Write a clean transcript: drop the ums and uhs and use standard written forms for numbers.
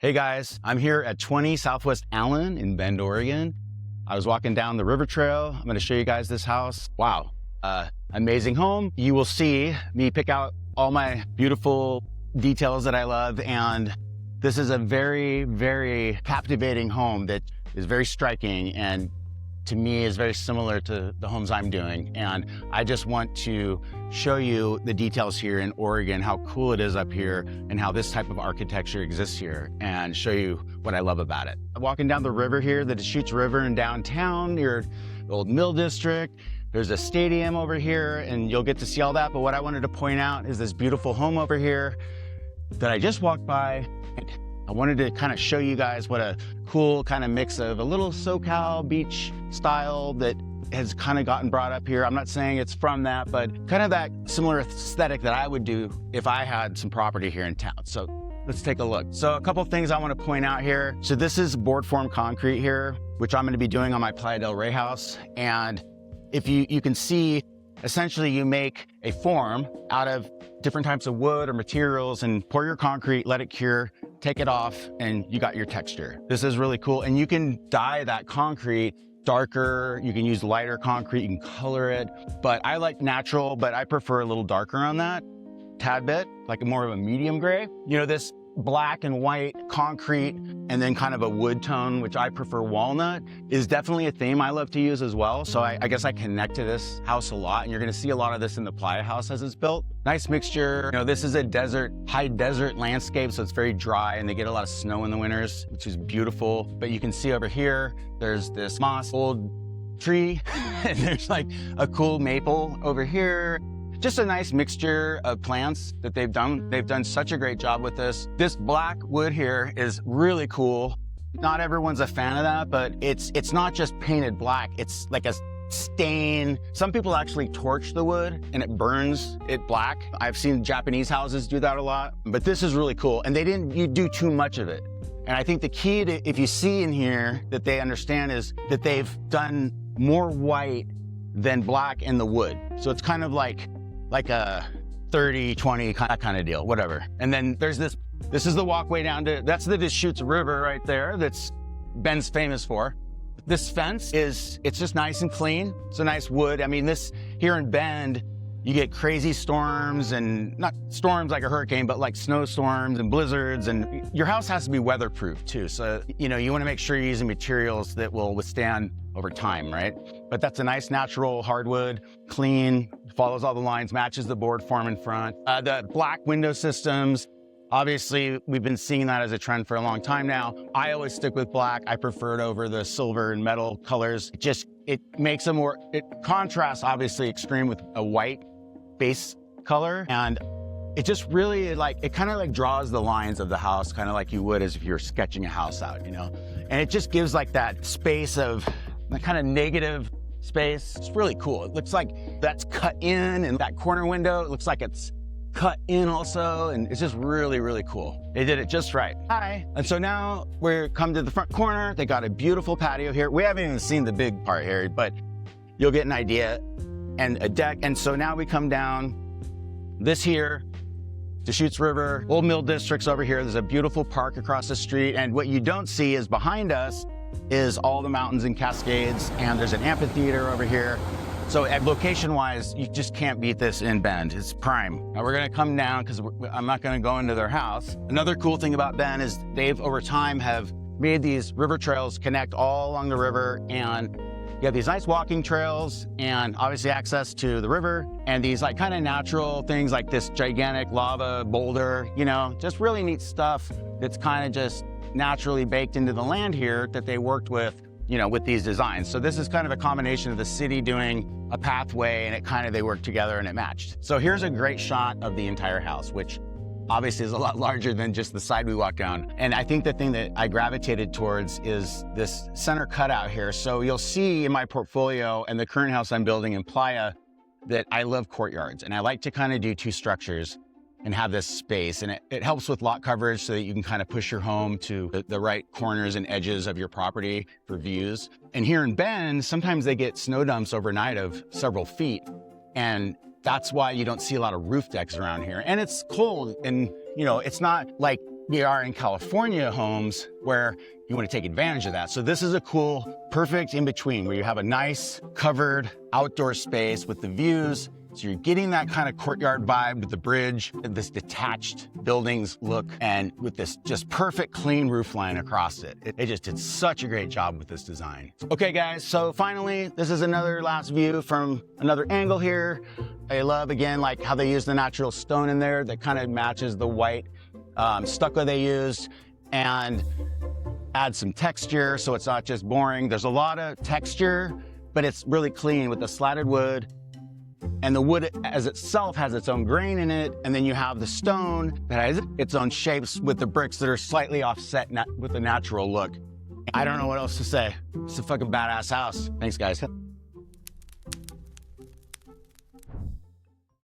Hey guys, I'm here at 20 Southwest Allen in Bend, Oregon. I was walking down the river trail. I'm gonna show you guys this house. Wow, amazing home. You will see me pick out all my beautiful details that I love, and this is a very, very captivating home that is very striking and to me is very similar to the homes I'm doing. And I just want to show you the details here in Oregon, how cool it is up here and how this type of architecture exists here, and show you what I love about it. I'm walking down the river here, the Dechutes River in downtown near the old mill district. There's a stadium over here and you'll get to see all that. But what I wanted to point out is this beautiful home over here that I just walked by. I wanted to kind of show you guys what a cool kind of mix of a little SoCal beach style that has kind of gotten brought up here. I'm not saying it's from that, but kind of that similar aesthetic that I would do if I had some property here in town. So let's take a look. So a couple of things I want to point out here. So this is board form concrete here, which I'm going to be doing on my Playa del Rey house. And if you can see, essentially you make a form out of different types of wood or materials and pour your concrete, let it cure, take it off, and you got your texture. This is really cool. And you can dye that concrete darker. You can use lighter concrete, you can color it. But I like natural, but I prefer a little darker on that, tad bit, like more of a medium gray. You know, this black and white concrete and then kind of a wood tone, which I prefer walnut, is definitely a theme I love to use as well. So I guess I connect to this house a lot, and you're gonna see a lot of this in the Playa house as it's built. Nice mixture. You know, this is a desert, high desert landscape, so it's very dry and they get a lot of snow in the winters, which is beautiful. But you can see over here, there's this moss old tree and there's like a cool maple over here. Just a nice mixture of plants that they've done. They've done such a great job with this. This black wood here is really cool. Not everyone's a fan of that, but it's not just painted black. It's like a stain. Some people actually torch the wood and it burns it black. I've seen Japanese houses do that a lot, but this is really cool. And they didn't do too much of it. And I think the key to, if you see in here that they understand, is that they've done more white than black in the wood. So it's kind of like a 30-20 kind of deal, whatever. And then there's this is the walkway down to, that's the Dechutes River right there, that's Bend's famous for. This fence it's just nice and clean. It's a nice wood. I mean, this here in Bend, you get crazy storms, and not storms like a hurricane, but like snowstorms and blizzards, and your house has to be weatherproof too. So, you know, you want to make sure you're using materials that will withstand over time, right? But that's a nice natural hardwood, clean, follows all the lines, matches the board form in front. The black window systems, obviously we've been seeing that as a trend for a long time now. I always stick with black. I prefer it over the silver and metal colors. It makes it contrasts obviously extreme with a white base color, and it just really it kind of like draws the lines of the house, kind of like you would as if you're sketching a house out, you know? And it just gives like that space of that kind of negative space. It's really cool. It looks like that's cut in, and that corner window, it looks like it's cut in also, and it's just really, really cool. They did it just right. Hi. And so now we're come to the front corner. They got a beautiful patio here. We haven't even seen the big part here, but you'll get an idea, and a deck. And so now we come down this here, Dechutes River, Old Mill District's over here. There's a beautiful park across the street. And what you don't see is behind us is all the mountains and Cascades, and there's an amphitheater over here. So location-wise, you just can't beat this in Bend. It's prime. Now we're gonna come down because I'm not gonna go into their house. Another cool thing about Bend is they've, over time, have made these river trails connect all along the river, and you have these nice walking trails and obviously access to the river, and these like kind of natural things like this gigantic lava boulder, you know, just really neat stuff that's kind of just naturally baked into the land here that they worked with, you know, with these designs. So this is kind of a combination of the city doing a pathway, and they worked together and it matched. So here's a great shot of the entire house, which obviously is a lot larger than just the side we walked down. And I think the thing that I gravitated towards is this center cutout here. So you'll see in my portfolio and the current house I'm building in Playa that I love courtyards, and I like to kind of do two structures and have this space, and it helps with lot coverage so that you can kind of push your home to the right corners and edges of your property for views. And here in Bend, sometimes they get snow dumps overnight of several feet, and that's why you don't see a lot of roof decks around here. And it's cold, and you know, it's not like we are in California homes where you want to take advantage of that. So this is a cool, perfect in between where you have a nice covered outdoor space with the views. So you're getting that kind of courtyard vibe with the bridge, and this detached buildings look, and with this just perfect clean roof line across it. They just did such a great job with this design. Okay guys, so finally, this is another last view from another angle here. I love, again, like how they use the natural stone in there that kind of matches the white stucco they used, and add some texture so it's not just boring. There's a lot of texture, but it's really clean with the slatted wood. And the wood as itself has its own grain in it, and then you have the stone that has its own shapes with the bricks that are slightly offset with a natural look. I don't know what else to say. It's a fucking badass house. Thanks, guys.